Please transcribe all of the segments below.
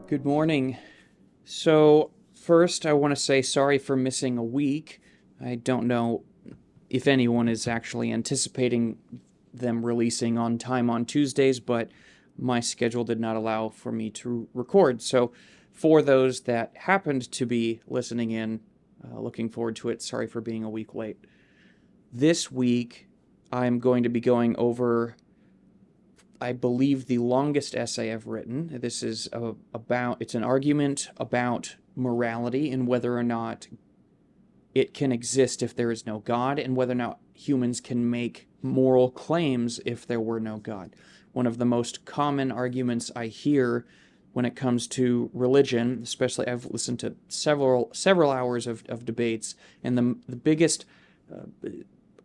Good morning. So, first, I want to say sorry for missing a week. I don't know if anyone is actually anticipating them releasing on time on Tuesdays, but my schedule did not allow for me to record. So, for those that happened to be listening in, looking forward to it. Sorry for being a week late. This week, I'm going to be going over, I believe, the longest essay I've written. This is it's an argument about morality and whether or not it can exist if there is no God, and whether or not humans can make moral claims if there were no God. One of the most common arguments I hear when it comes to religion, especially I've listened to several hours of debates, and the biggest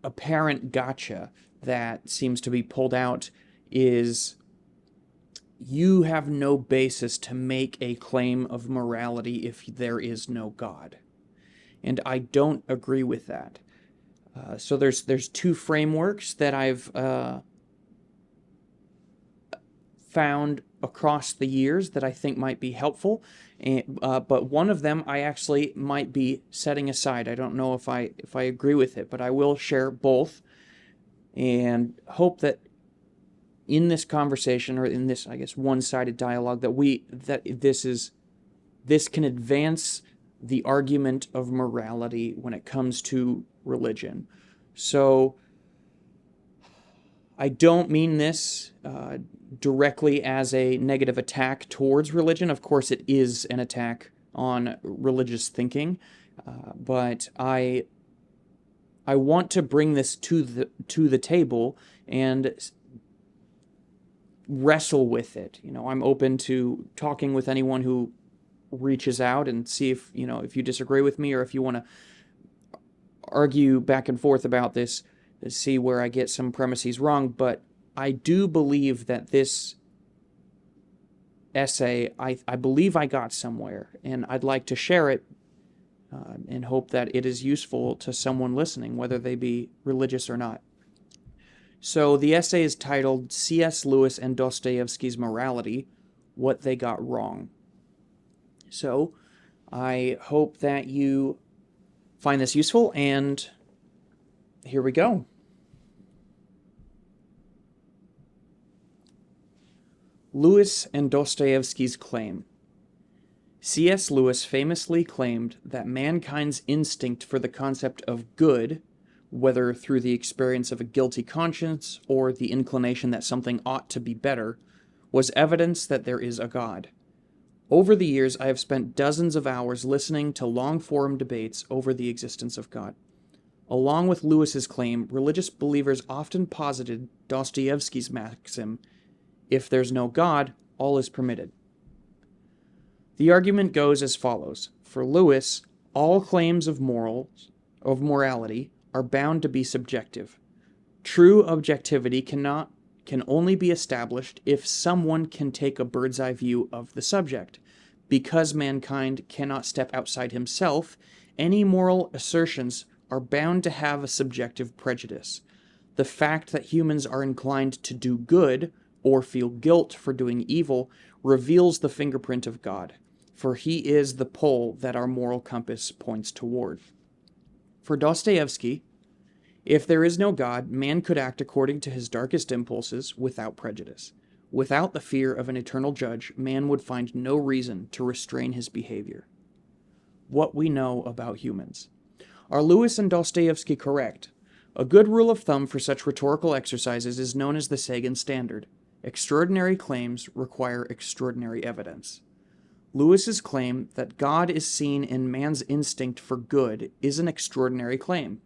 apparent gotcha that seems to be pulled out is you have no basis to make a claim of morality if there is no God. And I don't agree with that. So there's two frameworks that I've found across the years that I think might be helpful, but one of them I actually might be setting aside. I don't know if I agree with it, but I will share both, and hope that in this conversation, or in this, I guess, one-sided dialogue, this can advance the argument of morality when it comes to religion. So I don't mean this directly as a negative attack towards religion. Of course, it is an attack on religious thinking, but I want to bring this to the table and wrestle with it. I'm open to talking with anyone who reaches out and see if you disagree with me, or if you want to argue back and forth about this, to see where I get some premises wrong. But I do believe that this essay, I believe I got somewhere, and I'd like to share it and hope that it is useful to someone listening, whether they be religious or not. So the essay is titled C.S. Lewis and Dostoevsky's Morality, What They Got Wrong. So I hope that you find this useful, and here we go. Lewis and Dostoevsky's claim. C.S. Lewis famously claimed that mankind's instinct for the concept of good, whether through the experience of a guilty conscience or the inclination that something ought to be better, was evidence that there is a God. Over the years, I have spent dozens of hours listening to long-form debates over the existence of God. Along with Lewis's claim, religious believers often posited Dostoevsky's maxim, "If there's no God, all is permitted." The argument goes as follows. For Lewis, all claims of morality are bound to be subjective. True objectivity can only be established if someone can take a bird's eye view of the subject. Because mankind cannot step outside himself, any moral assertions are bound to have a subjective prejudice. The fact that humans are inclined to do good or feel guilt for doing evil reveals the fingerprint of God, for he is the pole that our moral compass points toward. For Dostoevsky, if there is no God, man could act according to his darkest impulses without prejudice. Without the fear of an eternal judge, man would find no reason to restrain his behavior. What we know about humans. Are Lewis and Dostoevsky correct? A good rule of thumb for such rhetorical exercises is known as the Sagan standard. Extraordinary claims require extraordinary evidence. Lewis's claim that God is seen in man's instinct for good is an extraordinary claim.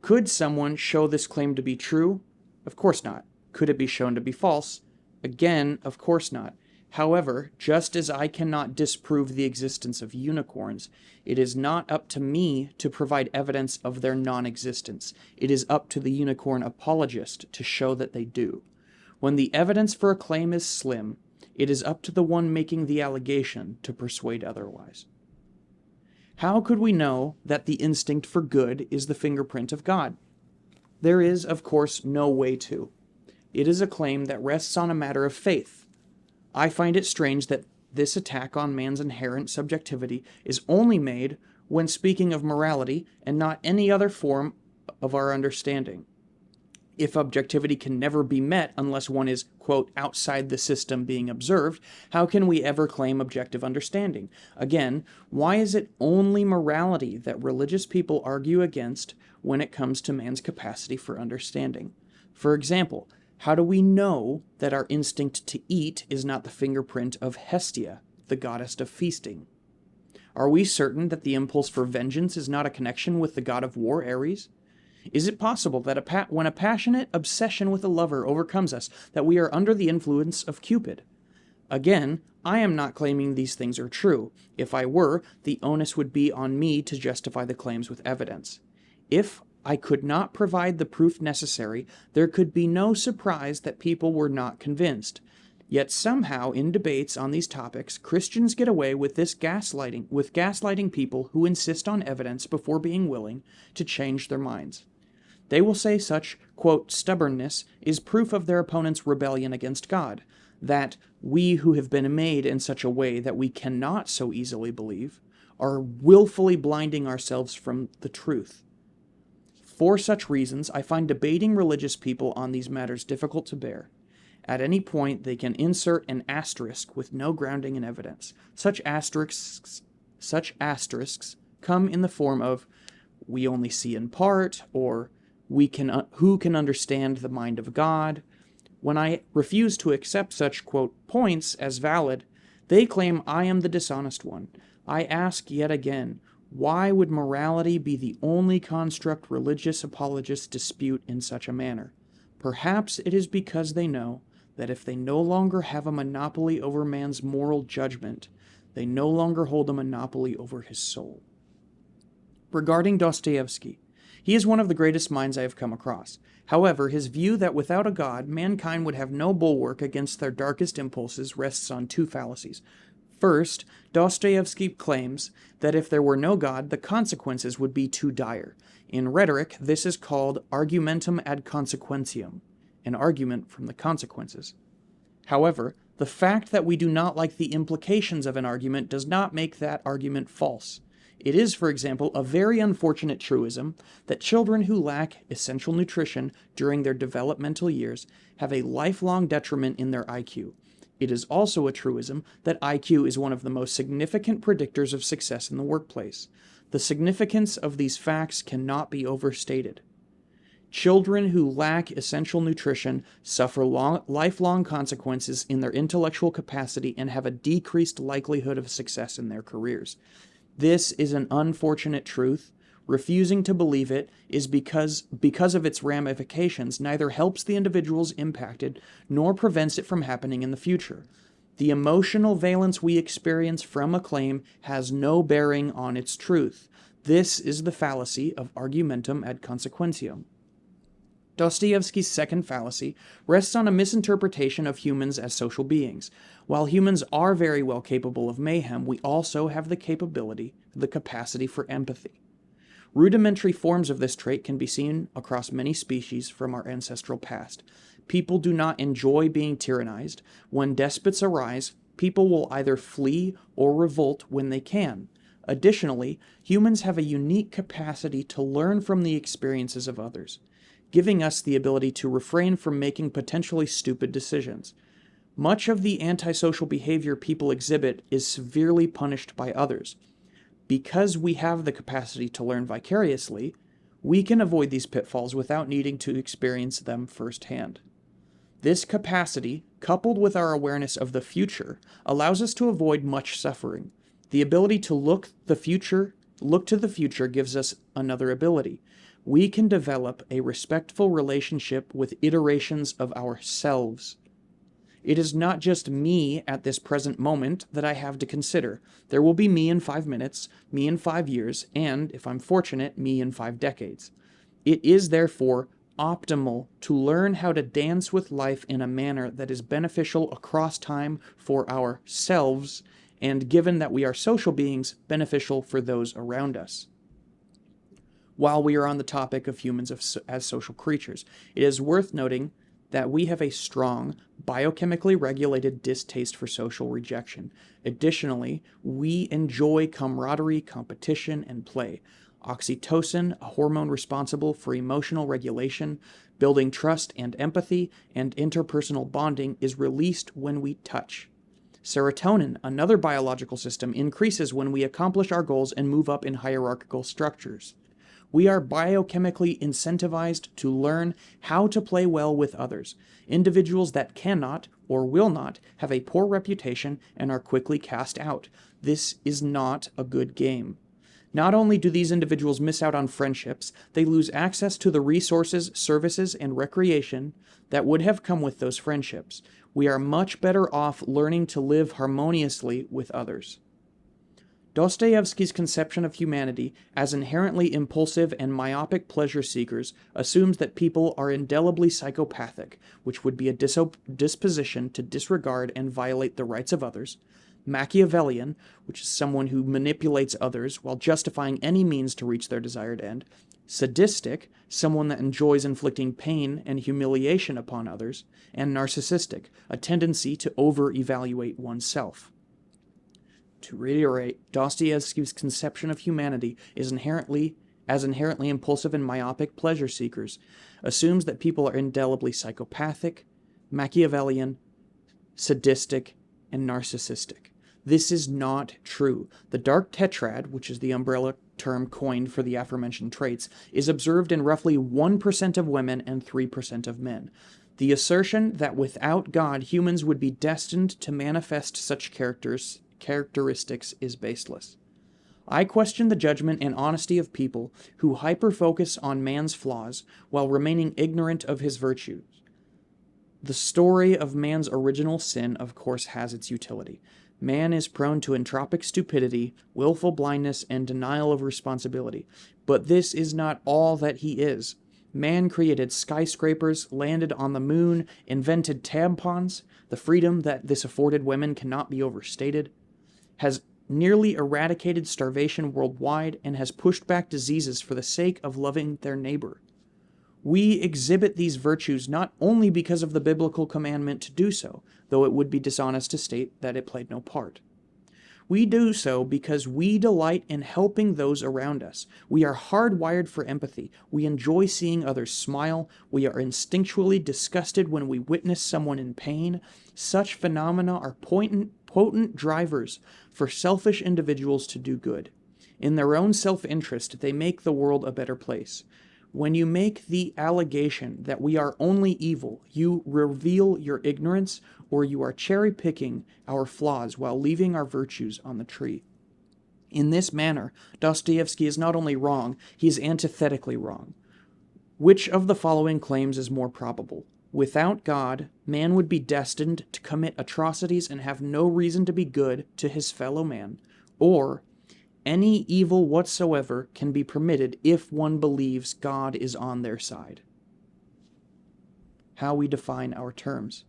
Could someone show this claim to be true? Of course not. Could it be shown to be false? Again, of course not. However, just as I cannot disprove the existence of unicorns, it is not up to me to provide evidence of their non-existence. It is up to the unicorn apologist to show that they do. When the evidence for a claim is slim, it is up to the one making the allegation to persuade otherwise. How could we know that the instinct for good is the fingerprint of God? There is, of course, no way to. It is a claim that rests on a matter of faith. I find it strange that this attack on man's inherent subjectivity is only made when speaking of morality and not any other form of our understanding. If objectivity can never be met unless one is, quote, outside the system being observed, how can we ever claim objective understanding? Again, why is it only morality that religious people argue against when it comes to man's capacity for understanding? For example, how do we know that our instinct to eat is not the fingerprint of Hestia, the goddess of feasting? Are we certain that the impulse for vengeance is not a connection with the god of war, Ares? Is it possible that when a passionate obsession with a lover overcomes us, that we are under the influence of Cupid? Again, I am not claiming these things are true. If I were, the onus would be on me to justify the claims with evidence. If I could not provide the proof necessary, there could be no surprise that people were not convinced. Yet somehow, in debates on these topics, Christians get away with gaslighting people who insist on evidence before being willing to change their minds. They will say such, quote, stubbornness is proof of their opponent's rebellion against God, that we who have been made in such a way that we cannot so easily believe are willfully blinding ourselves from the truth. For such reasons, I find debating religious people on these matters difficult to bear. At any point, they can insert an asterisk with no grounding in evidence. Such asterisks come in the form of, we only see in part, or who can understand the mind of God? When I refuse to accept such, quote, points as valid, they claim I am the dishonest one. I ask yet again, why would morality be the only construct religious apologists dispute in such a manner? Perhaps it is because they know that if they no longer have a monopoly over man's moral judgment, they no longer hold a monopoly over his soul. Regarding Dostoevsky, he is one of the greatest minds I have come across. However, his view that without a god, mankind would have no bulwark against their darkest impulses rests on two fallacies. First, Dostoevsky claims that if there were no god, the consequences would be too dire. In rhetoric, this is called argumentum ad consequentiam, an argument from the consequences. However, the fact that we do not like the implications of an argument does not make that argument false. It is, for example, a very unfortunate truism that children who lack essential nutrition during their developmental years have a lifelong detriment in their IQ. It is also a truism that IQ is one of the most significant predictors of success in the workplace. The significance of these facts cannot be overstated. Children who lack essential nutrition suffer lifelong consequences in their intellectual capacity and have a decreased likelihood of success in their careers. This is an unfortunate truth. Refusing to believe it is because of its ramifications neither helps the individuals impacted nor prevents it from happening in the future. The emotional valence we experience from a claim has no bearing on its truth. This is the fallacy of argumentum ad consequentiam. Dostoevsky's second fallacy rests on a misinterpretation of humans as social beings. While humans are very well capable of mayhem, we also have the capacity for empathy. Rudimentary forms of this trait can be seen across many species from our ancestral past. People do not enjoy being tyrannized. When despots arise, people will either flee or revolt when they can. Additionally, humans have a unique capacity to learn from the experiences of others, giving us the ability to refrain from making potentially stupid decisions. Much of the antisocial behavior people exhibit is severely punished by others. Because we have the capacity to learn vicariously, we can avoid these pitfalls without needing to experience them firsthand. This capacity, coupled with our awareness of the future, allows us to avoid much suffering. The ability to look to the future gives us another ability. We can develop a respectful relationship with iterations of ourselves. It is not just me at this present moment that I have to consider. There will be me in 5 minutes, me in 5 years, and, if I'm fortunate, me in 5 decades. It is, therefore, optimal to learn how to dance with life in a manner that is beneficial across time for ourselves, and given that we are social beings, beneficial for those around us. While we are on the topic of humans as social creatures, it is worth noting that we have a strong, biochemically regulated distaste for social rejection. Additionally, we enjoy camaraderie, competition, and play. Oxytocin, a hormone responsible for emotional regulation, building trust and empathy, and interpersonal bonding, is released when we touch. Serotonin, another biological system, increases when we accomplish our goals and move up in hierarchical structures. We are biochemically incentivized to learn how to play well with others. Individuals that cannot or will not have a poor reputation and are quickly cast out. This is not a good game. Not only do these individuals miss out on friendships, they lose access to the resources, services, and recreation that would have come with those friendships. We are much better off learning to live harmoniously with others. Dostoevsky's conception of humanity as inherently impulsive and myopic pleasure seekers assumes that people are indelibly psychopathic, which would be a disposition to disregard and violate the rights of others; Machiavellian, which is someone who manipulates others while justifying any means to reach their desired end; sadistic, someone that enjoys inflicting pain and humiliation upon others; and narcissistic, a tendency to over-evaluate oneself. To reiterate, Dostoevsky's conception of humanity is inherently impulsive and myopic pleasure seekers, assumes that people are indelibly psychopathic, Machiavellian, sadistic, and narcissistic. This is not true. The dark tetrad, which is the umbrella term coined for the aforementioned traits, is observed in roughly 1% of women and 3% of men. The assertion that without God humans would be destined to manifest such characteristics is baseless. I question the judgment and honesty of people who hyper-focus on man's flaws while remaining ignorant of his virtues. The story of man's original sin, of course, has its utility. Man is prone to entropic stupidity, willful blindness, and denial of responsibility. But this is not all that he is. Man created skyscrapers, landed on the moon, invented tampons. The freedom that this afforded women cannot be overstated. Has nearly eradicated starvation worldwide, and has pushed back diseases for the sake of loving their neighbor. We exhibit these virtues not only because of the biblical commandment to do so, though it would be dishonest to state that it played no part. We do so because we delight in helping those around us. We are hardwired for empathy. We enjoy seeing others smile. We are instinctually disgusted when we witness someone in pain. Such phenomena are potent drivers for selfish individuals to do good. In their own self-interest, they make the world a better place. When you make the allegation that we are only evil, you reveal your ignorance, or you are cherry-picking our flaws while leaving our virtues on the tree. In this manner, Dostoevsky is not only wrong, he is antithetically wrong. Which of the following claims is more probable? Without God, man would be destined to commit atrocities and have no reason to be good to his fellow man, or any evil whatsoever can be permitted if one believes God is on their side. How we define our terms.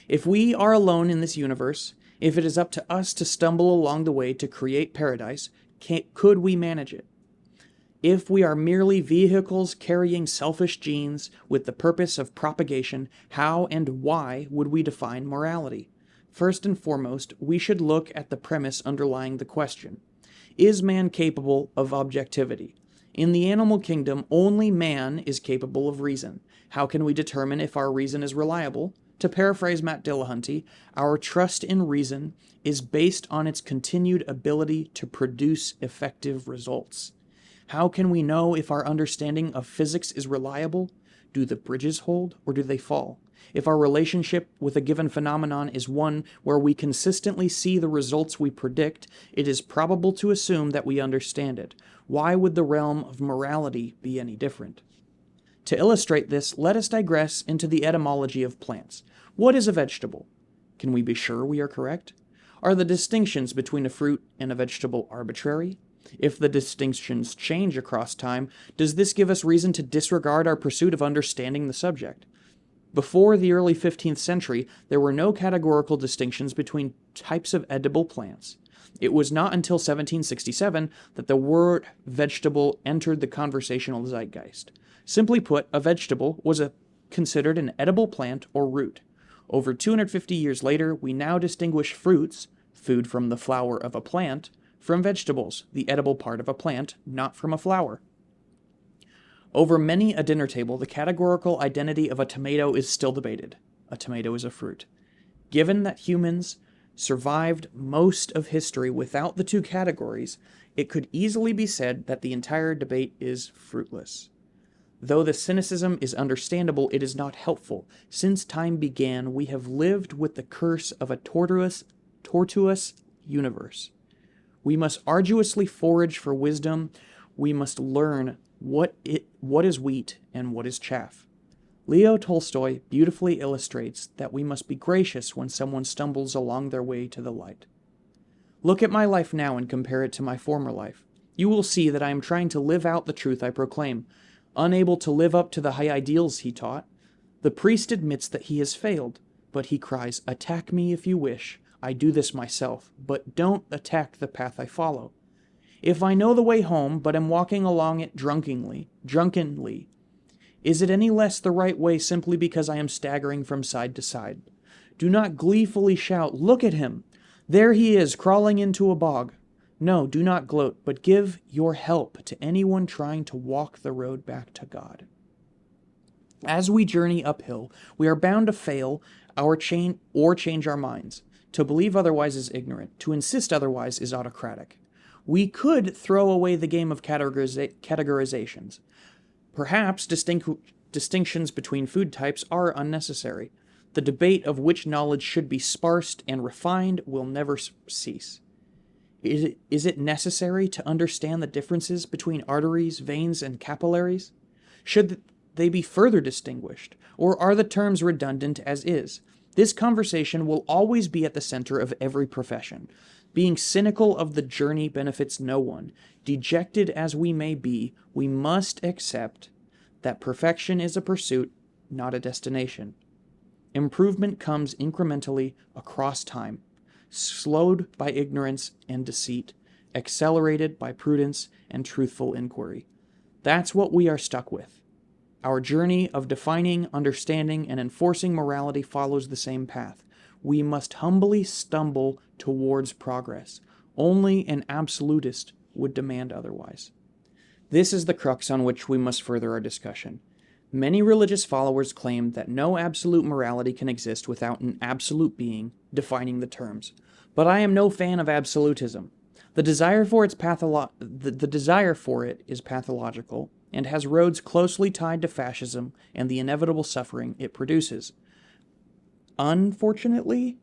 If we are alone in this universe, if it is up to us to stumble along the way to create paradise, could we manage it? If we are merely vehicles carrying selfish genes with the purpose of propagation, how and why would we define morality? First and foremost, we should look at the premise underlying the question. Is man capable of objectivity? In the animal kingdom, only man is capable of reason. How can we determine if our reason is reliable? To paraphrase Matt Dillahunty, our trust in reason is based on its continued ability to produce effective results. How can we know if our understanding of physics is reliable? Do the bridges hold, or do they fall? If our relationship with a given phenomenon is one where we consistently see the results we predict, it is probable to assume that we understand it. Why would the realm of morality be any different? To illustrate this, let us digress into the etymology of plants. What is a vegetable? Can we be sure we are correct? Are the distinctions between a fruit and a vegetable arbitrary? If the distinctions change across time, does this give us reason to disregard our pursuit of understanding the subject? Before the early 15th century, there were no categorical distinctions between types of edible plants. It was not until 1767 that the word vegetable entered the conversational zeitgeist. Simply put, a vegetable was a considered an edible plant or root. Over 250 years later, we now distinguish fruits, food from the flower of a plant, from vegetables, the edible part of a plant, not from a flower. Over many a dinner table, the categorical identity of a tomato is still debated. A tomato is a fruit. Given that humans survived most of history without the two categories, it could easily be said that the entire debate is fruitless. Though the cynicism is understandable, it is not helpful. Since time began, we have lived with the curse of a tortuous universe. We must arduously forage for wisdom. We must learn what is wheat and what is chaff. Leo Tolstoy beautifully illustrates that we must be gracious when someone stumbles along their way to the light. Look at my life now and compare it to my former life. You will see that I am trying to live out the truth I proclaim. Unable to live up to the high ideals he taught, the priest admits that he has failed, but he cries, "Attack me if you wish. I do this myself, but don't attack the path I follow. If I know the way home, but am walking along it drunkenly, is it any less the right way simply because I am staggering from side to side? Do not gleefully shout, 'Look at him! There he is, crawling into a bog.' No, do not gloat, but give your help to anyone trying to walk the road back to God. As we journey uphill, we are bound to fail or change our minds. To believe otherwise is ignorant. To insist otherwise is autocratic. We could throw away the game of categorizations. Perhaps distinctions between food types are unnecessary. The debate of which knowledge should be sparsed and refined will never cease. Is it necessary to understand the differences between arteries, veins, and capillaries? Should they be further distinguished, or are the terms redundant as is? This conversation will always be at the center of every profession. Being cynical of the journey benefits no one. Dejected as we may be, we must accept that perfection is a pursuit, not a destination. Improvement comes incrementally across time, slowed by ignorance and deceit, accelerated by prudence and truthful inquiry. That's what we are stuck with. Our journey of defining, understanding, and enforcing morality follows the same path. We must humbly stumble towards progress. Only an absolutist would demand otherwise. This is the crux on which we must further our discussion. Many religious followers claim that no absolute morality can exist without an absolute being defining the terms. But I am no fan of absolutism. The desire for it is pathological and has roads closely tied to fascism and the inevitable suffering it produces. Unfortunately,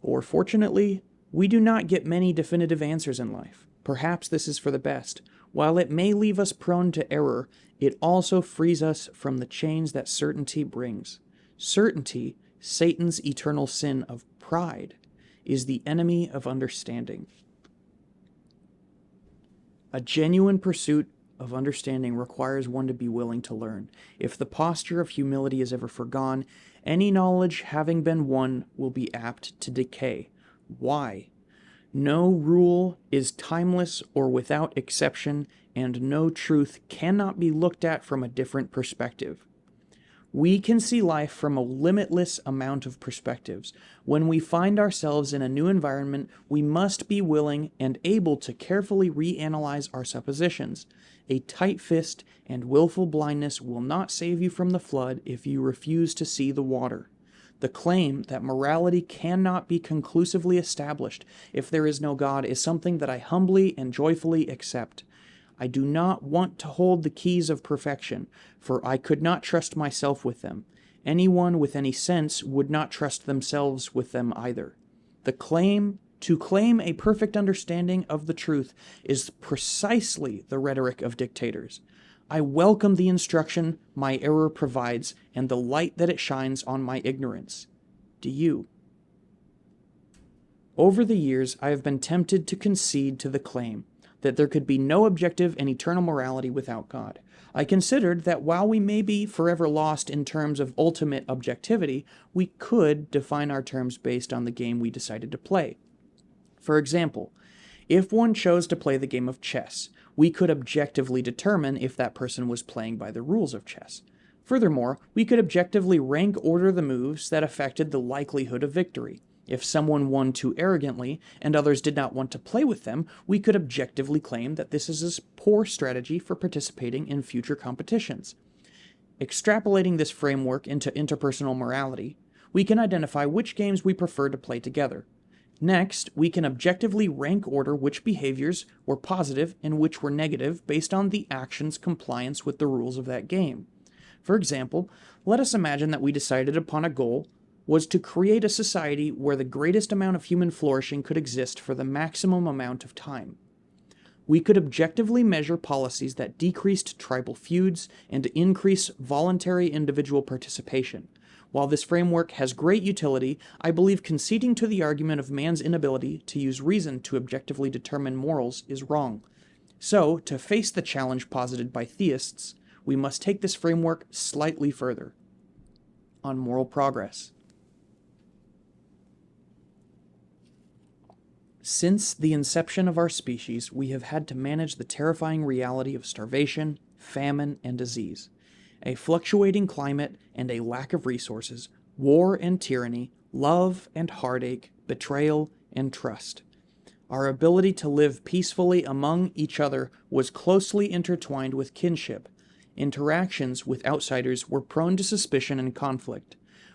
or fortunately, we do not get many definitive answers in life. Perhaps this is for the best. While it may leave us prone to error, it also frees us from the chains that certainty brings. Certainty, Satan's eternal sin of pride, is the enemy of understanding. A genuine pursuit of understanding requires one to be willing to learn. If the posture of humility is ever forgone, any knowledge having been won will be apt to decay. Why? No rule is timeless or without exception, and no truth cannot be looked at from a different perspective. We can see life from a limitless amount of perspectives. When we find ourselves in a new environment, we must be willing and able to carefully reanalyze our suppositions. A tight fist and willful blindness will not save you from the flood if you refuse to see the water. The claim that morality cannot be conclusively established if there is no God is something that I humbly and joyfully accept. I do not want to hold the keys of perfection, for I could not trust myself with them. Anyone with any sense would not trust themselves with them either. To claim a perfect understanding of the truth is precisely the rhetoric of dictators. I welcome the instruction my error provides and the light that it shines on my ignorance. Do you? Over the years, I have been tempted to concede to the claim that there could be no objective and eternal morality without God. I considered that while we may be forever lost in terms of ultimate objectivity, we could define our terms based on the game we decided to play. For example, if one chose to play the game of chess, we could objectively determine if that person was playing by the rules of chess. Furthermore, we could objectively rank order the moves that affected the likelihood of victory. If someone won too arrogantly and others did not want to play with them, we could objectively claim that this is a poor strategy for participating in future competitions. Extrapolating this framework into interpersonal morality, we can identify which games we prefer to play together. Next, we can objectively rank order which behaviors were positive and which were negative based on the action's compliance with the rules of that game. For example, let us imagine that we decided upon a goal was to create a society where the greatest amount of human flourishing could exist for the maximum amount of time. We could objectively measure policies that decreased tribal feuds and increase voluntary individual participation. While this framework has great utility, I believe conceding to the argument of man's inability to use reason to objectively determine morals is wrong. So, to face the challenge posited by theists, we must take this framework slightly further. On moral progress. Since the inception of our species, we have had to manage the terrifying reality of starvation, famine, and disease, a fluctuating climate and a lack of resources, war and tyranny, love and heartache, betrayal and trust. Our ability to live peacefully among each other was closely intertwined with kinship. Interactions with outsiders were prone to suspicion and conflict.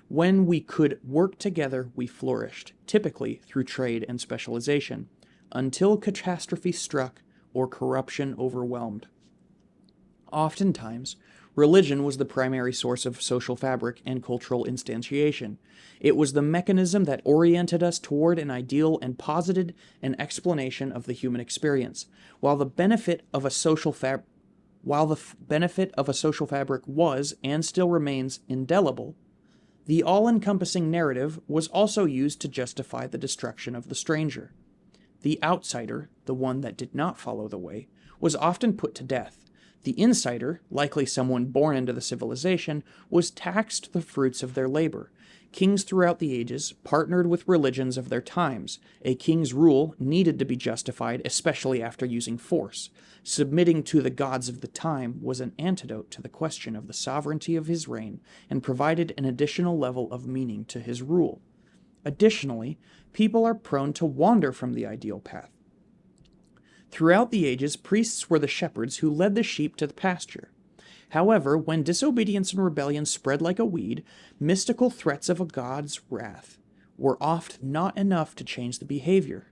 When we could work together, we flourished, typically through trade and specialization, until catastrophe struck or corruption overwhelmed. Oftentimes, religion was the primary source of social fabric and cultural instantiation. It was the mechanism that oriented us toward an ideal and posited an explanation of the human experience. While the benefit of a social fabric was and still remains indelible, the all-encompassing narrative was also used to justify the destruction of the stranger. The outsider, the one that did not follow the way, was often put to death. The insider, likely someone born into the civilization, was taxed the fruits of their labor. Kings throughout the ages partnered with religions of their times. A king's rule needed to be justified, especially after using force. Submitting to the gods of the time was an antidote to the question of the sovereignty of his reign and provided an additional level of meaning to his rule. Additionally, people are prone to wander from the ideal path. Throughout the ages, priests were the shepherds who led the sheep to the pasture. However, when disobedience and rebellion spread like a weed, mystical threats of a god's wrath were oft not enough to change the behavior.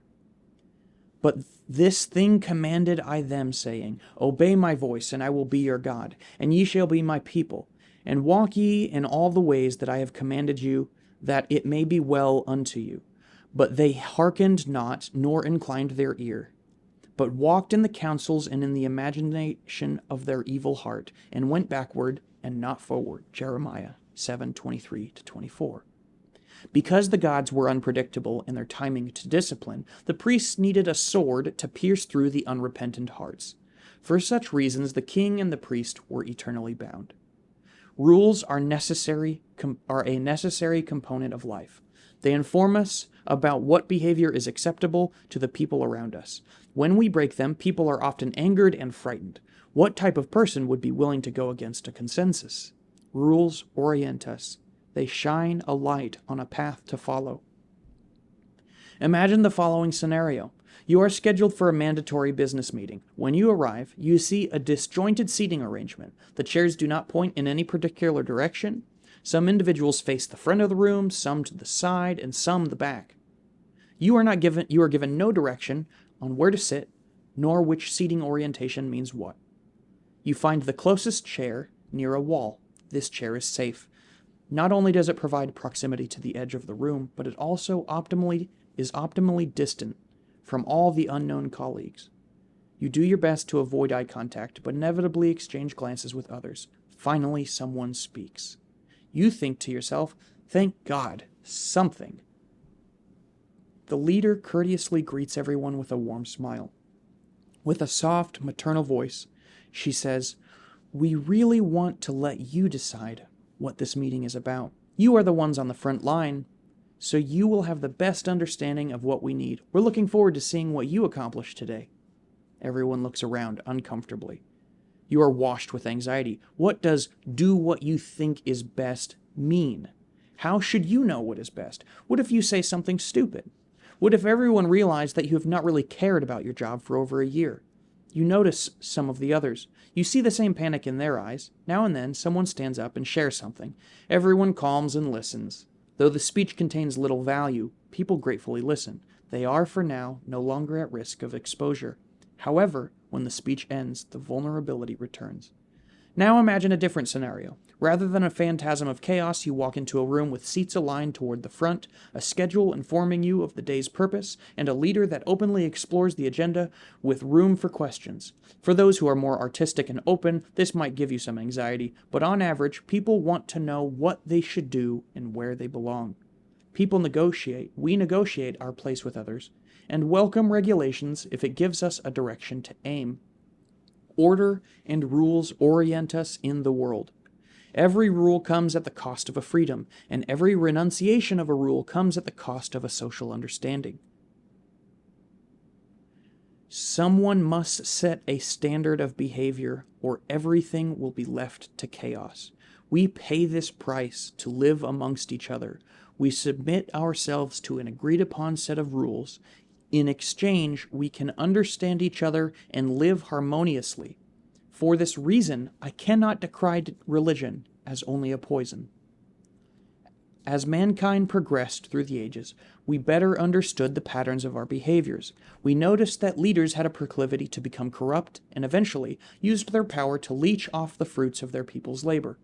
But this thing commanded I them, saying, Obey my voice, and I will be your God, and ye shall be my people. And walk ye in all the ways that I have commanded you, that it may be well unto you. But they hearkened not, nor inclined their ear, but walked in the counsels and in the imagination of their evil heart, and went backward and not forward. Jeremiah 7:23-24. Because the gods were unpredictable in their timing to discipline, the priests needed a sword to pierce through the unrepentant hearts. For such reasons, the king and the priest were eternally bound. Rules are a necessary component of life. They inform us about what behavior is acceptable to the people around us. When we break them, people are often angered and frightened. What type of person would be willing to go against a consensus? Rules orient us. They shine a light on a path to follow. Imagine the following scenario. You are scheduled for a mandatory business meeting. When you arrive, you see a disjointed seating arrangement. The chairs do not point in any particular direction. Some individuals face the front of the room, some to the side, and some the back. You are given no direction on where to sit, nor which seating orientation means what. You find the closest chair near a wall. This chair is safe. Not only does it provide proximity to the edge of the room, but it also is optimally distant from all the unknown colleagues. You do your best to avoid eye contact, but inevitably exchange glances with others. Finally, someone speaks. You think to yourself, thank God, something. The leader courteously greets everyone with a warm smile. With a soft, maternal voice, she says, We really want to let you decide what this meeting is about. You are the ones on the front line, so you will have the best understanding of what we need. We're looking forward to seeing what you accomplish today. Everyone looks around uncomfortably. You are washed with anxiety. What does do what you think is best mean? How should you know what is best? What if you say something stupid? What if everyone realized that you have not really cared about your job for over a year? You notice some of the others. You see the same panic in their eyes. Now and then, someone stands up and shares something. Everyone calms and listens. Though the speech contains little value, people gratefully listen. They are, for now, no longer at risk of exposure. However, when the speech ends, the vulnerability returns. Now imagine a different scenario. Rather than a phantasm of chaos, you walk into a room with seats aligned toward the front, a schedule informing you of the day's purpose, and a leader that openly explores the agenda with room for questions. For those who are more artistic and open, this might give you some anxiety, but on average, people want to know what they should do and where they belong. People negotiate. We negotiate our place with others, and welcome regulations if it gives us a direction to aim. Order and rules orient us in the world. Every rule comes at the cost of a freedom, and every renunciation of a rule comes at the cost of a social understanding. Someone must set a standard of behavior, or everything will be left to chaos. We pay this price to live amongst each other. We submit ourselves to an agreed-upon set of rules. In exchange, we can understand each other and live harmoniously. For this reason, I cannot decry religion as only a poison. As mankind progressed through the ages, we better understood the patterns of our behaviors. We noticed that leaders had a proclivity to become corrupt and eventually used their power to leech off the fruits of their people's labor.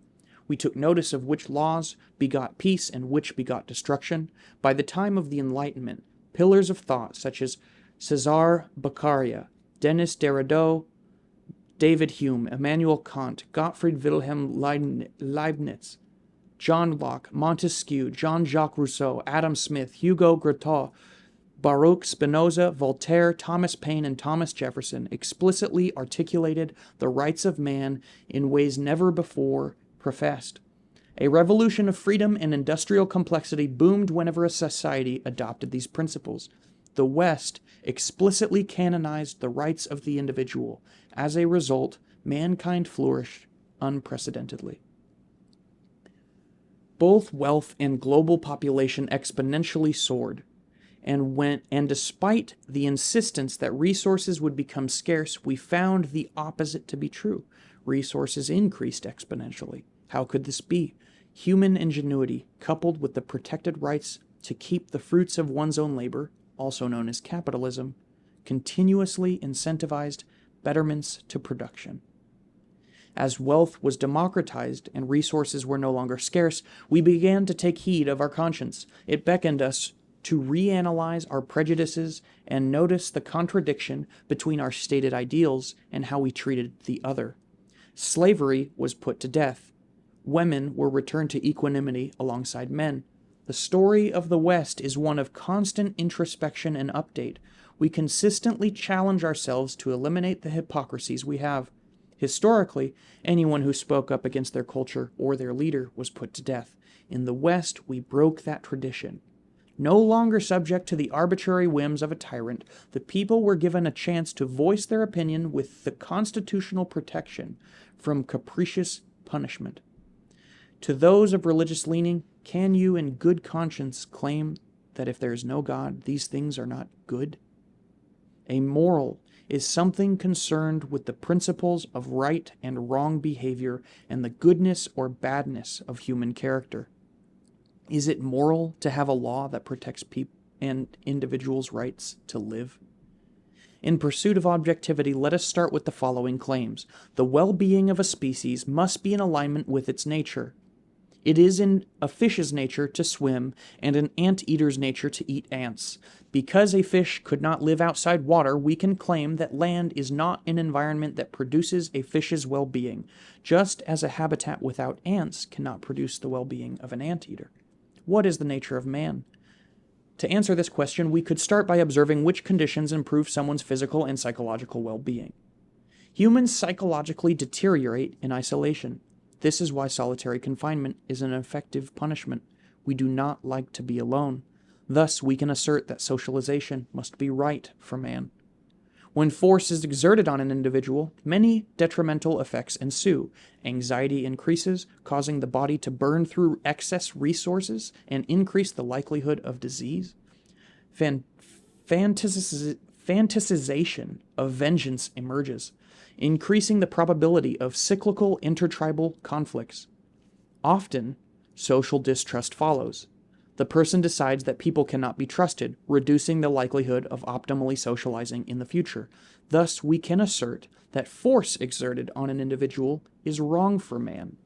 We took notice of which laws begot peace and which begot destruction. By the time of the Enlightenment, pillars of thought such as Cesare Beccaria, Denis Diderot, David Hume, Immanuel Kant, Gottfried Wilhelm Leibniz, John Locke, Montesquieu, Jean-Jacques Rousseau, Adam Smith, Hugo Grotius, Baruch Spinoza, Voltaire, Thomas Paine, and Thomas Jefferson explicitly articulated the rights of man in ways never before professed. A revolution of freedom and industrial complexity boomed whenever a society adopted these principles. The West explicitly canonized the rights of the individual. As a result, mankind flourished unprecedentedly. Both wealth and global population exponentially soared, and despite the insistence that resources would become scarce, we found the opposite to be true. Resources increased exponentially. How could this be? Human ingenuity, coupled with the protected rights to keep the fruits of one's own labor, also known as capitalism, continuously incentivized betterments to production. As wealth was democratized and resources were no longer scarce, we began to take heed of our conscience. It beckoned us to reanalyze our prejudices and notice the contradiction between our stated ideals and how we treated the other. Slavery was put to death. Women were returned to equanimity alongside men. The story of the West is one of constant introspection and update. We consistently challenge ourselves to eliminate the hypocrisies we have. Historically, anyone who spoke up against their culture or their leader was put to death. In the West, we broke that tradition. No longer subject to the arbitrary whims of a tyrant, the people were given a chance to voice their opinion with the constitutional protection from capricious punishment. To those of religious leaning, can you in good conscience claim that if there is no God, these things are not good? A moral is something concerned with the principles of right and wrong behavior and the goodness or badness of human character. Is it moral to have a law that protects people and individuals' rights to live? In pursuit of objectivity, let us start with the following claims. The well-being of a species must be in alignment with its nature. It is in a fish's nature to swim and an ant-eater's nature to eat ants. Because a fish could not live outside water, we can claim that land is not an environment that produces a fish's well-being, just as a habitat without ants cannot produce the well-being of an ant-eater. What is the nature of man? To answer this question, we could start by observing which conditions improve someone's physical and psychological well-being. Humans psychologically deteriorate in isolation. This is why solitary confinement is an effective punishment. We do not like to be alone. Thus, we can assert that socialization must be right for man. When force is exerted on an individual, many detrimental effects ensue. Anxiety increases, causing the body to burn through excess resources and increase the likelihood of disease. Fantasization of vengeance emerges, increasing the probability of cyclical intertribal conflicts. Often, social distrust follows. The person decides that people cannot be trusted, reducing the likelihood of optimally socializing in the future. Thus, we can assert that force exerted on an individual is wrong for man.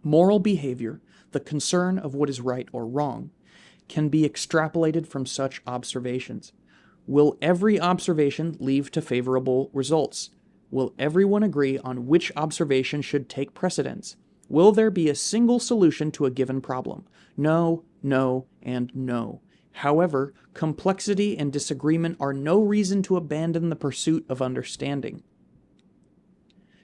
Moral behavior, the concern of what is right or wrong, can be extrapolated from such observations. Will every observation lead to favorable results? Will everyone agree on which observation should take precedence? Will there be a single solution to a given problem? No, no, and no. However, complexity and disagreement are no reason to abandon the pursuit of understanding.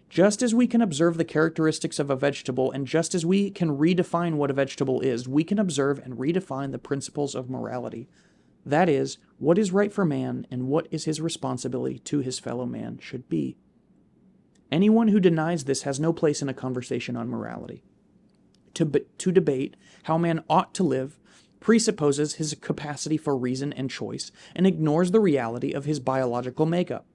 Just as we can observe the characteristics of a vegetable, and just as we can redefine what a vegetable is, we can observe and redefine the principles of morality. That is, what is right for man and what is his responsibility to his fellow man should be. Anyone who denies this has no place in a conversation on morality. To debate how man ought to live presupposes his capacity for reason and choice and ignores the reality of his biological makeup.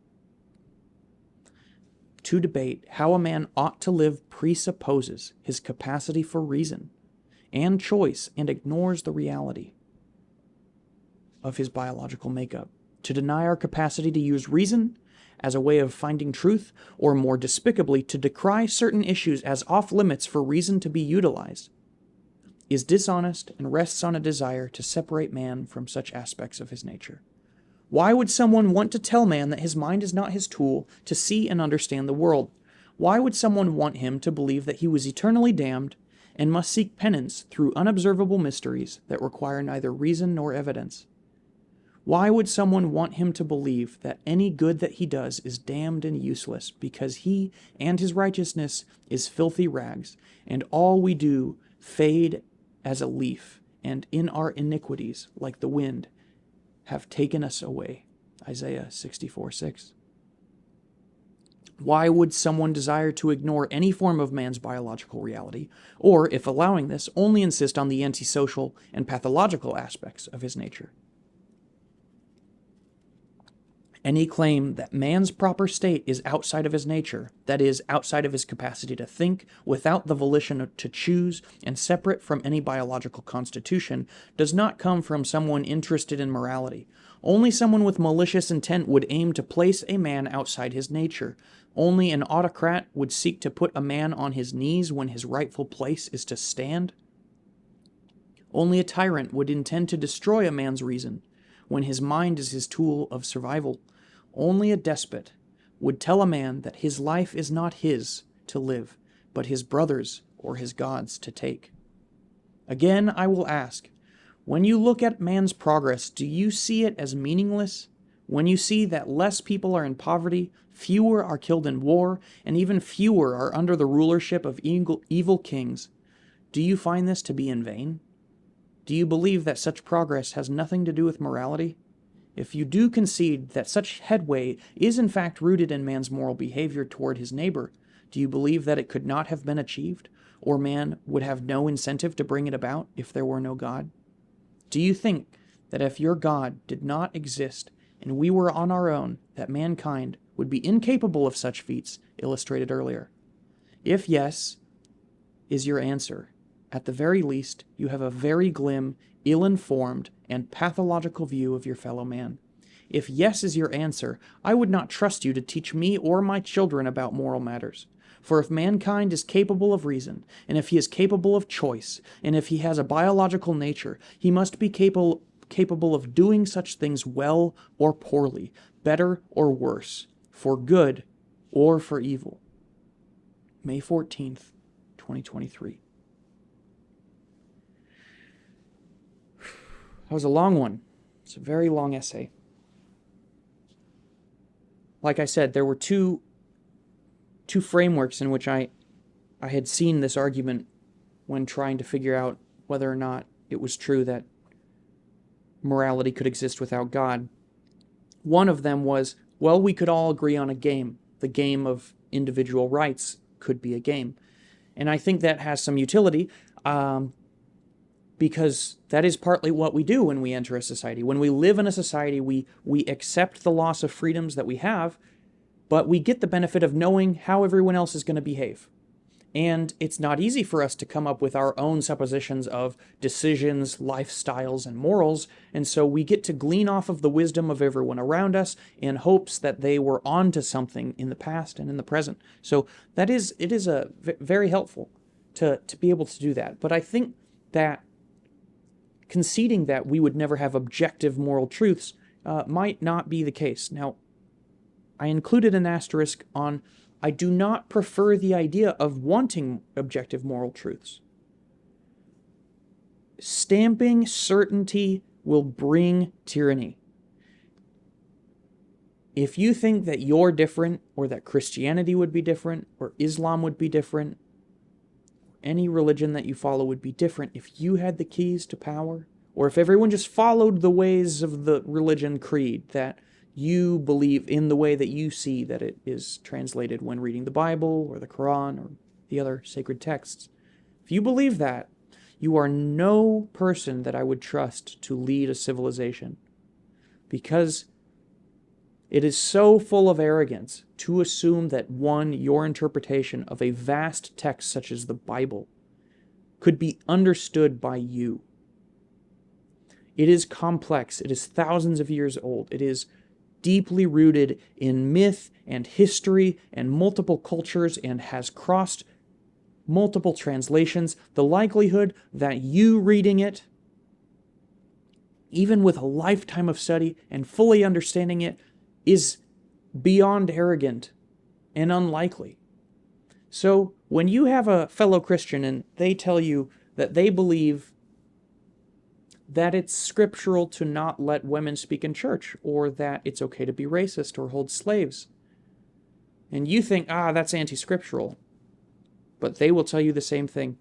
To debate how a man ought to live presupposes his capacity for reason and choice and ignores the reality of his biological makeup. To deny our capacity to use reason as a way of finding truth, or more despicably, to decry certain issues as off-limits for reason to be utilized, is dishonest and rests on a desire to separate man from such aspects of his nature. Why would someone want to tell man that his mind is not his tool to see and understand the world? Why would someone want him to believe that he was eternally damned and must seek penance through unobservable mysteries that require neither reason nor evidence? Why would someone want him to believe that any good that he does is damned and useless because he and his righteousness is filthy rags, and all we do fade as a leaf, and in our iniquities, like the wind, have taken us away? Isaiah 64:6. Why would someone desire to ignore any form of man's biological reality, or, if allowing this, only insist on the antisocial and pathological aspects of his nature? Any claim that man's proper state is outside of his nature, that is, outside of his capacity to think, without the volition to choose, and separate from any biological constitution, does not come from someone interested in morality. Only someone with malicious intent would aim to place a man outside his nature. Only an autocrat would seek to put a man on his knees when his rightful place is to stand. Only a tyrant would intend to destroy a man's reason when his mind is his tool of survival. Only a despot would tell a man that his life is not his to live, but his brother's or his God's to take. Again, I will ask, when you look at man's progress, do you see it as meaningless? When you see that less people are in poverty, fewer are killed in war, and even fewer are under the rulership of evil kings, do you find this to be in vain? Do you believe that such progress has nothing to do with morality? If you do concede that such headway is in fact rooted in man's moral behavior toward his neighbor, do you believe that it could not have been achieved, or man would have no incentive to bring it about if there were no God? Do you think that if your God did not exist and we were on our own, that mankind would be incapable of such feats illustrated earlier? If yes, is your answer, at the very least, you have a very glim, ill-informed, and pathological view of your fellow man. If yes is your answer, I would not trust you to teach me or my children about moral matters. For if mankind is capable of reason, and if he is capable of choice, and if he has a biological nature, he must be capable of doing such things well or poorly, better or worse, for good or for evil. May 14th, 2023. That was a long one. It's a very long essay. Like I said, there were two frameworks in which I had seen this argument when trying to figure out whether or not it was true that morality could exist without God. One of them was Well, we could all agree on a game. The game of individual rights could be a game. And I think that has some utility, because that is partly what we do when we enter a society. When we live in a society, we accept the loss of freedoms that we have, but we get the benefit of knowing how everyone else is going to behave. And it's not easy for us to come up with our own suppositions of decisions, lifestyles, and morals, and so we get to glean off of the wisdom of everyone around us in hopes that they were onto something in the past and in the present. So it is very helpful to be able to do that. But I think that conceding that we would never have objective moral truths might not be the case. Now, I included an asterisk on I do not prefer the idea of wanting objective moral truths. Stamping certainty will bring tyranny. If you think that you're different, or that Christianity would be different, or Islam would be different, any religion that you follow would be different, if you had the keys to power, or if everyone just followed the ways of the religion creed that you believe in the way that you see that it is translated when reading the Bible or the Quran or the other sacred texts. If you believe that, you are no person that I would trust to lead a civilization, because it is so full of arrogance to assume that your interpretation of a vast text such as the Bible could be understood by you. It is complex. It is thousands of years old. It is deeply rooted in myth and history and multiple cultures and has crossed multiple translations. The likelihood that you reading it, even with a lifetime of study and fully understanding it, is beyond arrogant and unlikely. So when you have a fellow Christian and they tell you that they believe that it's scriptural to not let women speak in church, or that it's okay to be racist or hold slaves, and you think, that's anti-scriptural, but they will tell you the same thing,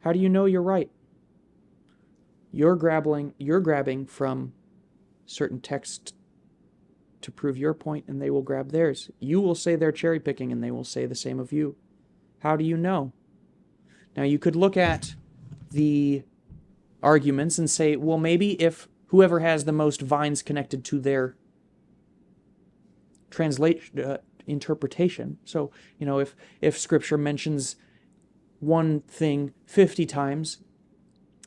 how do you know you're right? You're grabbing from certain text to prove your point, and they will grab theirs. You will say they're cherry picking, and they will say the same of you. How do you know? Now, you could look at the arguments and say, well, maybe if whoever has the most vines connected to their interpretation. So, if Scripture mentions one thing 50 times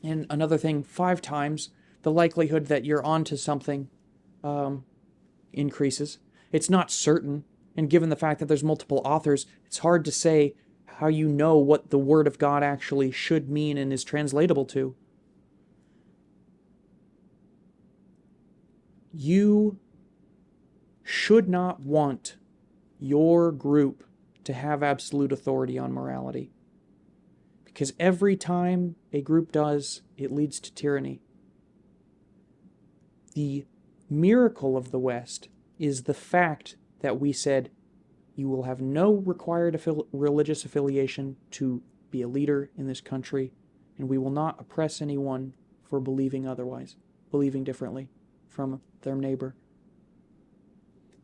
and another thing 5 times, the likelihood that you're onto something increases. It's not certain, and given the fact that there's multiple authors, it's hard to say how you know what the Word of God actually should mean and is translatable to. You should not want your group to have absolute authority on morality, because every time a group does, it leads to tyranny. The miracle of the West is the fact that we said, you will have no required religious affiliation to be a leader in this country, and we will not oppress anyone for believing otherwise, believing differently from their neighbor.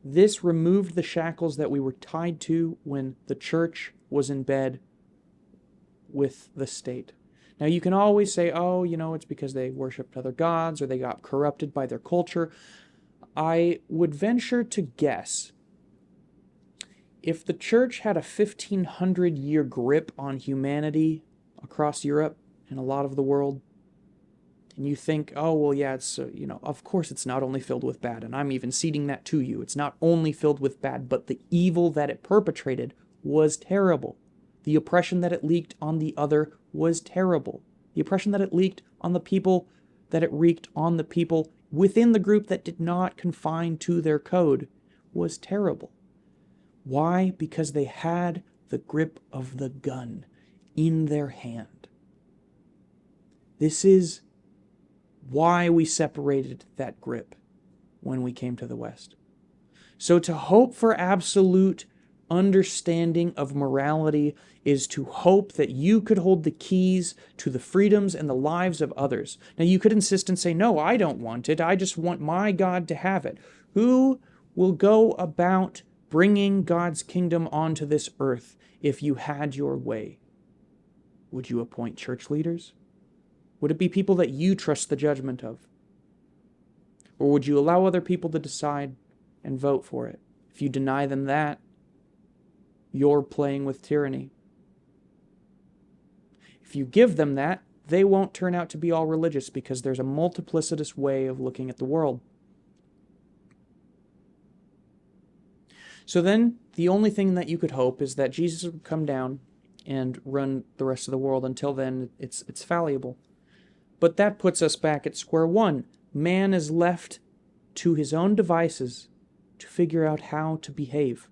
This removed the shackles that we were tied to when the church was in bed with the state. Now, you can always say, it's because they worshipped other gods or they got corrupted by their culture. I would venture to guess, if the church had a 1,500-year grip on humanity across Europe and a lot of the world, and you think, it's, of course it's not only filled with bad, and I'm even ceding that to you. It's not only filled with bad, but the evil that it perpetrated was terrible. The oppression that it leaked on the other was terrible. The oppression that it leaked on the people, that it wreaked on the people within the group that did not confine to their code, was terrible. Why? Because they had the grip of the gun in their hand. This is why we separated that grip when we came to the West. So to hope for absolute understanding of morality is to hope that you could hold the keys to the freedoms and the lives of others. Now, you could insist and say, no, I don't want it. I just want my God to have it. Who will go about bringing God's kingdom onto this earth if you had your way? Would you appoint church leaders? Would it be people that you trust the judgment of? Or would you allow other people to decide and vote for it? If you deny them that, you're playing with tyranny. If you give them that, they won't turn out to be all religious because there's a multiplicitous way of looking at the world. So then, the only thing that you could hope is that Jesus would come down and run the rest of the world. Until then, it's fallible. But that puts us back at square one. Man is left to his own devices to figure out how to behave.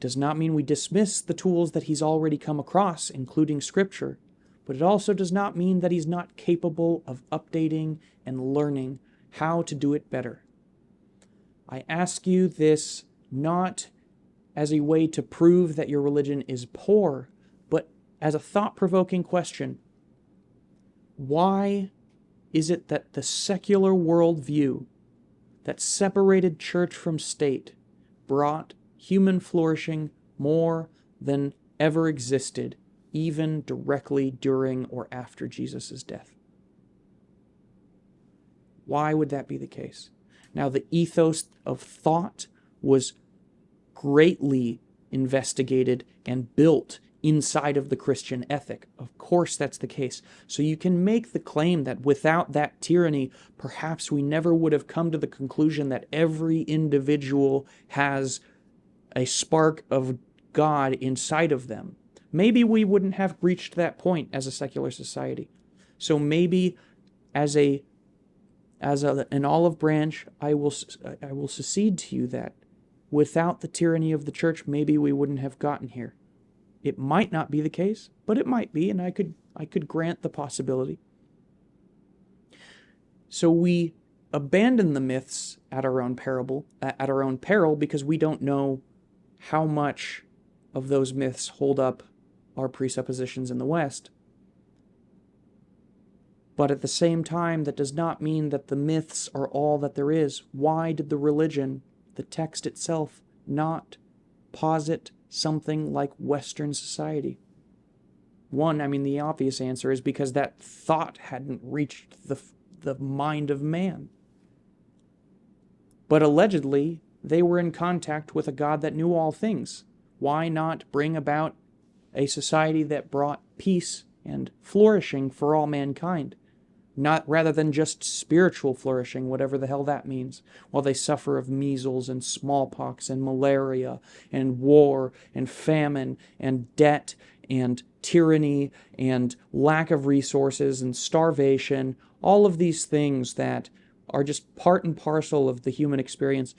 Does not mean we dismiss the tools that he's already come across, including Scripture, but it also does not mean that he's not capable of updating and learning how to do it better. I ask you this not as a way to prove that your religion is poor, but as a thought-provoking question. Why is it that the secular worldview that separated church from state brought human flourishing more than ever existed, even directly during or after Jesus' death? Why would that be the case? Now, the ethos of thought was greatly investigated and built inside of the Christian ethic. Of course that's the case. So you can make the claim that without that tyranny, perhaps we never would have come to the conclusion that every individual has a spark of God inside of them. Maybe we wouldn't have reached that point as a secular society. So maybe as an olive branch, I will secede to you that without the tyranny of the church, maybe we wouldn't have gotten here. It might not be the case, but it might be, and I could grant the possibility. So we abandon the myths at our own peril, because we don't know how much of those myths hold up our presuppositions in the West. But at the same time, that does not mean that the myths are all that there is. Why did the religion, the text itself, not posit something like Western society? One, the obvious answer is because that thought hadn't reached the mind of man. But allegedly, they were in contact with a God that knew all things. Why not bring about a society that brought peace and flourishing for all mankind? Rather than just spiritual flourishing, whatever the hell that means, while they suffer of measles and smallpox and malaria and war and famine and debt and tyranny and lack of resources and starvation, all of these things that are just part and parcel of the human experience.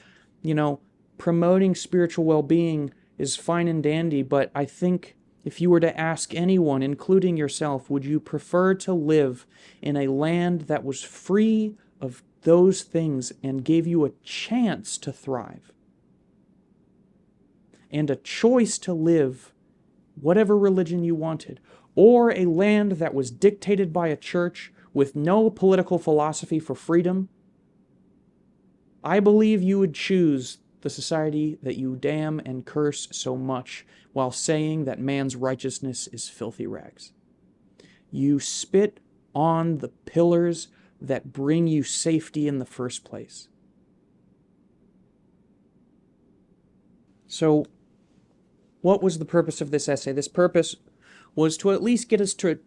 Promoting spiritual well-being is fine and dandy, but I think if you were to ask anyone, including yourself, would you prefer to live in a land that was free of those things and gave you a chance to thrive and a choice to live whatever religion you wanted, or a land that was dictated by a church with no political philosophy for freedom? I believe you would choose the society that you damn and curse so much while saying that man's righteousness is filthy rags. You spit on the pillars that bring you safety in the first place. So, what was the purpose of this essay? This purpose was to at least get us to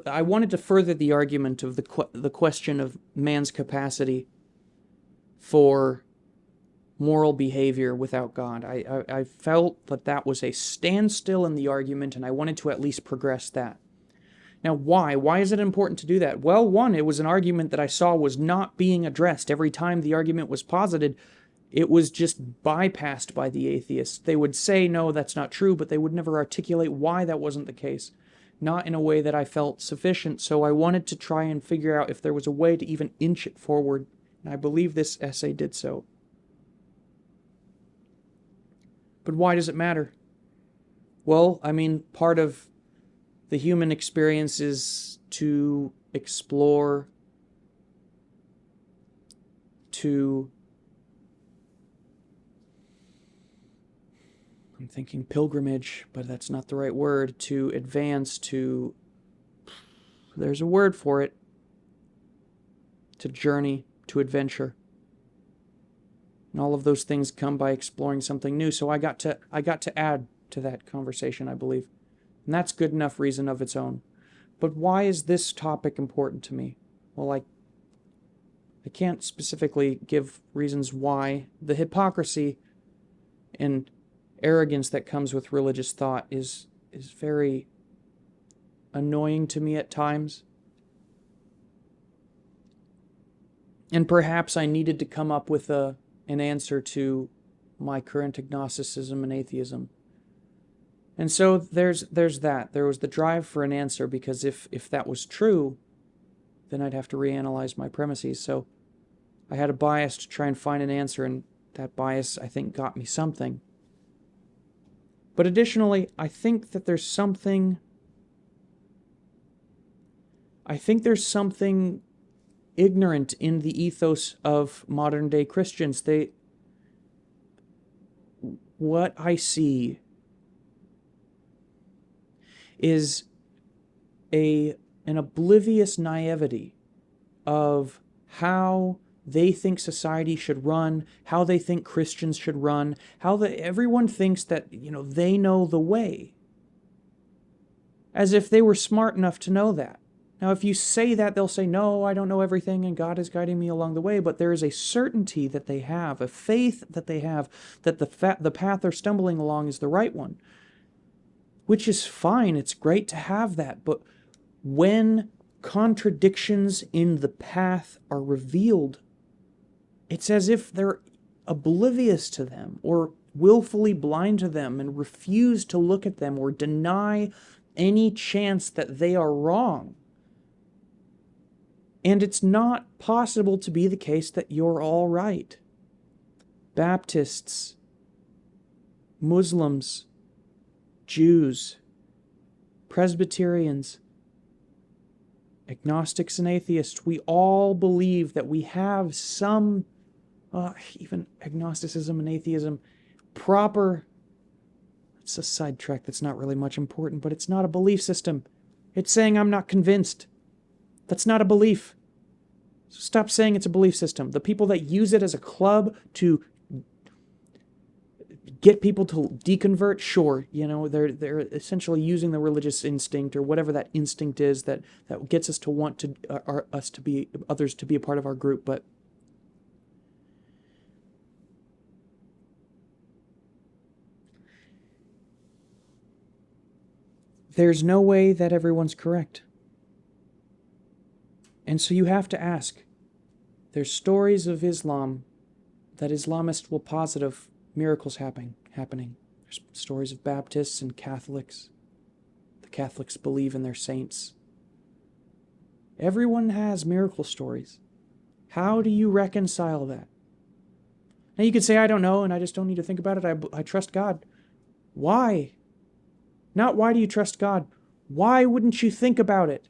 I wanted to further the argument of the question of man's capacity for moral behavior without God. I felt that was a standstill in the argument, and I wanted to at least progress that. Now, why? Why is it important to do that? Well, one, it was an argument that I saw was not being addressed. Every time the argument was posited, it was just bypassed by the atheists. They would say, no, that's not true, but they would never articulate why that wasn't the case. Not in a way that I felt sufficient, so I wanted to try and figure out if there was a way to even inch it forward, and I believe this essay did so. But why does it matter? Well, part of the human experience is to explore, to I'm thinking pilgrimage, but that's not the right word, to advance, to, there's a word for it, to journey, to adventure. And all of those things come by exploring something new. So I got to add to that conversation, I believe. And that's good enough reason of its own. But why is this topic important to me? Well, I can't specifically give reasons why. The hypocrisy and arrogance that comes with religious thought is very annoying to me at times. And perhaps I needed to come up with an answer to my current agnosticism and atheism. And so there's that. There was the drive for an answer, because if that was true, then I'd have to reanalyze my premises. So I had a bias to try and find an answer, and that bias, I think, got me something. But additionally, I think there's something ignorant in the ethos of modern-day Christians. What I see is an oblivious naivety of how they think society should run, how they think Christians should run, everyone thinks that, they know the way. As if they were smart enough to know that. Now, if you say that, they'll say, no, I don't know everything, and God is guiding me along the way. But there is a certainty that they have, a faith that they have, that the path they're stumbling along is the right one. Which is fine. It's great to have that. But when contradictions in the path are revealed, it's as if they're oblivious to them, or willfully blind to them, and refuse to look at them, or deny any chance that they are wrong. And it's not possible to be the case that you're all right. Baptists, Muslims, Jews, Presbyterians, agnostics and atheists, we all believe that we have some, even agnosticism and atheism, it's a sidetrack that's not really much important, but it's not a belief system. It's saying I'm not convinced. That's not a belief. So stop saying it's a belief system. The people that use it as a club to get people to deconvert, sure, they're essentially using the religious instinct, or whatever that instinct is that gets us to want to others to be a part of our group. But there's no way that everyone's correct. And so you have to ask. There's stories of Islam that Islamists will posit of miracles happening. There's stories of Baptists and Catholics. The Catholics believe in their saints. Everyone has miracle stories. How do you reconcile that? Now you could say, I don't know, and I just don't need to think about it. I trust God. Why? Not why do you trust God? Why wouldn't you think about it?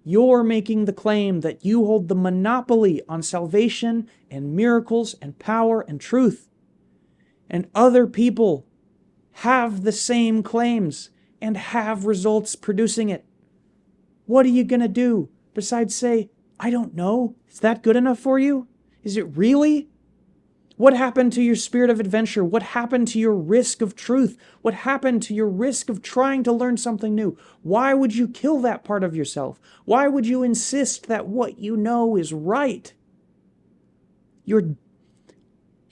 You're making the claim that you hold the monopoly on salvation and miracles and power and truth. And other people have the same claims and have results producing it. What are you going to do besides say, I don't know? Is that good enough for you? Is it really? What happened to your spirit of adventure? What happened to your risk of truth? What happened to your risk of trying to learn something new? Why would you kill that part of yourself? Why would you insist that what you know is right? You're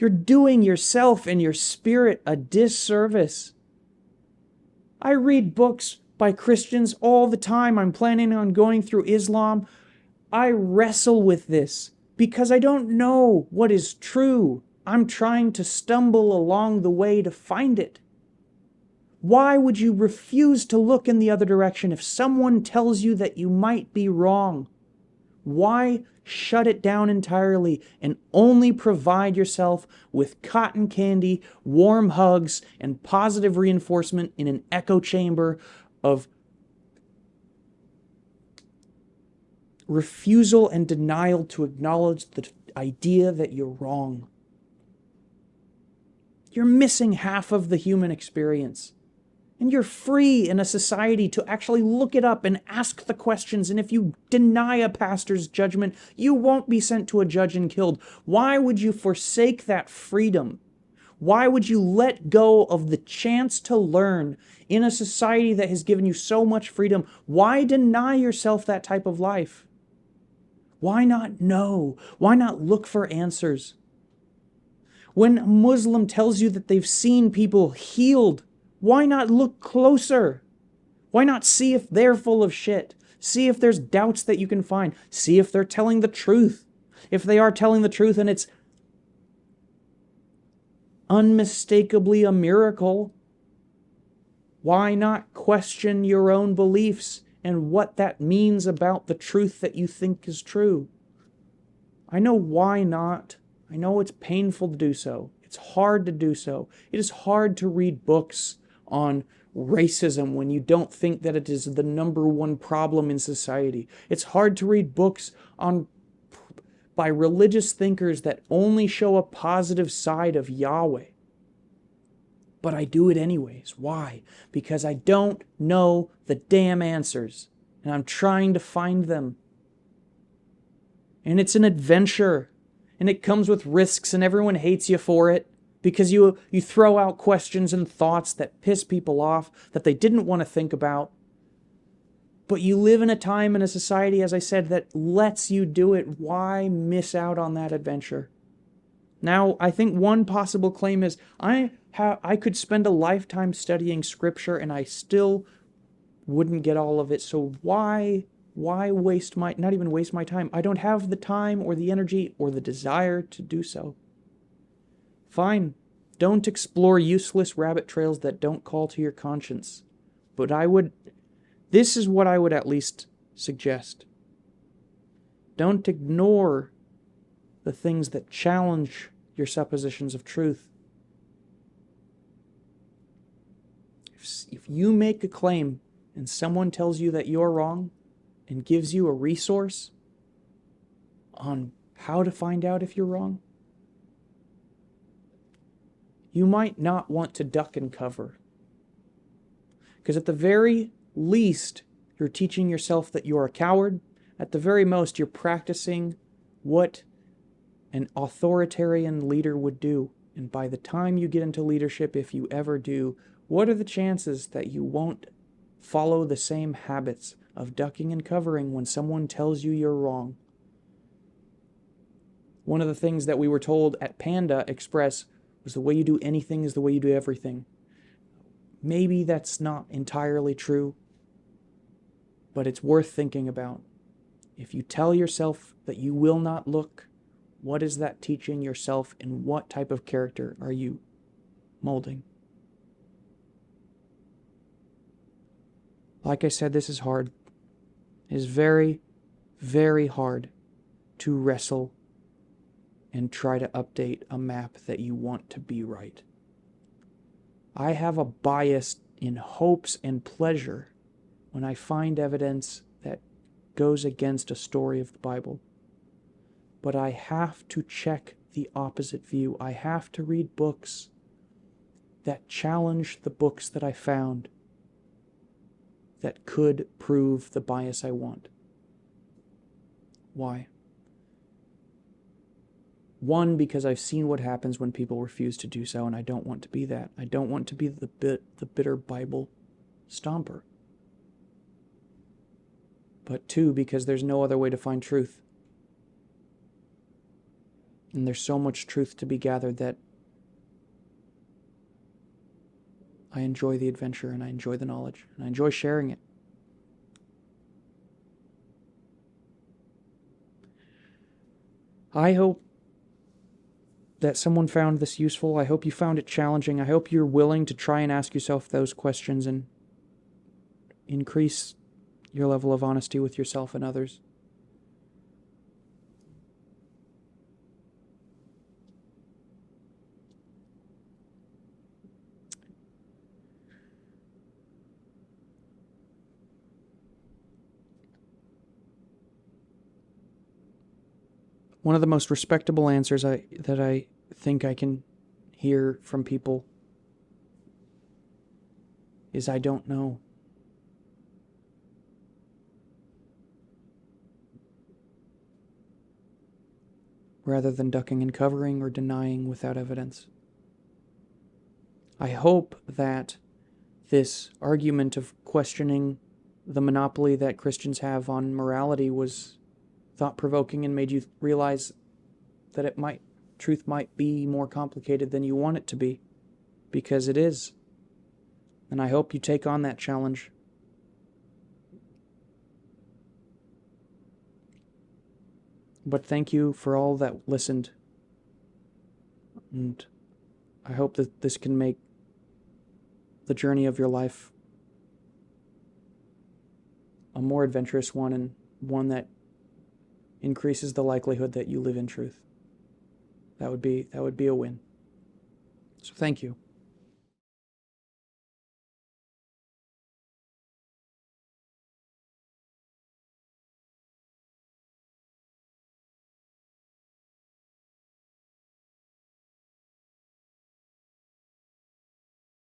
doing yourself and your spirit a disservice. I read books by Christians all the time. I'm planning on going through Islam. I wrestle with this because I don't know what is true. I'm trying to stumble along the way to find it. Why would you refuse to look in the other direction if someone tells you that you might be wrong? Why shut it down entirely and only provide yourself with cotton candy, warm hugs, and positive reinforcement in an echo chamber of refusal and denial to acknowledge the idea that you're wrong? You're missing half of the human experience. And you're free in a society to actually look it up and ask the questions. And if you deny a pastor's judgment, you won't be sent to a judge and killed. Why would you forsake that freedom? Why would you let go of the chance to learn in a society that has given you so much freedom? Why deny yourself that type of life? Why not know? Why not look for answers? When a Muslim tells you that they've seen people healed, why not look closer? Why not see if they're full of shit? See if there's doubts that you can find. See if they're telling the truth. If they are telling the truth and it's unmistakably a miracle, why not question your own beliefs and what that means about the truth that you think is true? I know why not. I know it's painful to do so. It's hard to do so. It is hard to read books on racism when you don't think that it is the number one problem in society. It's hard to read books by religious thinkers that only show a positive side of Yahweh. But I do it anyways. Why? Because I don't know the damn answers, and I'm trying to find them. And it's an adventure, and it comes with risks, and everyone hates you for it. Because you throw out questions and thoughts that piss people off, that they didn't want to think about. But you live in a time and a society, as I said, that lets you do it. Why miss out on that adventure? Now, I think one possible claim is, I could spend a lifetime studying Scripture and I still wouldn't get all of it. So why waste not even waste my time? I don't have the time or the energy or the desire to do so. Fine, don't explore useless rabbit trails that don't call to your conscience. But this is what I would at least suggest. Don't ignore the things that challenge your suppositions of truth. If you make a claim and someone tells you that you're wrong and gives you a resource on how to find out if you're wrong, you might not want to duck and cover. Because at the very least, you're teaching yourself that you're a coward. At the very most, you're practicing what an authoritarian leader would do. And by the time you get into leadership, if you ever do, what are the chances that you won't follow the same habits of ducking and covering when someone tells you you're wrong? One of the things that we were told at Panda Express was the way you do anything is the way you do everything. Maybe that's not entirely true, but it's worth thinking about. If you tell yourself that you will not look, what is that teaching yourself, and what type of character are you molding? Like I said, this is hard. It is very, very hard to wrestle and try to update a map that you want to be right. I have a bias in hopes and pleasure when I find evidence that goes against a story of the Bible. But I have to check the opposite view. I have to read books that challenge the books that I found that could prove the bias I want. Why? One, because I've seen what happens when people refuse to do so, and I don't want to be that. I don't want to be the bitter Bible stomper. But two, because there's no other way to find truth. And there's so much truth to be gathered that I enjoy the adventure, and I enjoy the knowledge, and I enjoy sharing it. I hope that someone found this useful. I hope you found it challenging. I hope you're willing to try and ask yourself those questions and increase your level of honesty with yourself and others. One of the most respectable answers that I think I can hear from people is I don't know. Rather than ducking and covering or denying without evidence. I hope that this argument of questioning the monopoly that Christians have on morality was thought-provoking and made you realize that truth might be more complicated than you want it to be, because it is. And I hope you take on that challenge. But thank you for all that listened. And I hope that this can make the journey of your life a more adventurous one, and one that increases the likelihood that you live in truth. That would be a win. So thank you.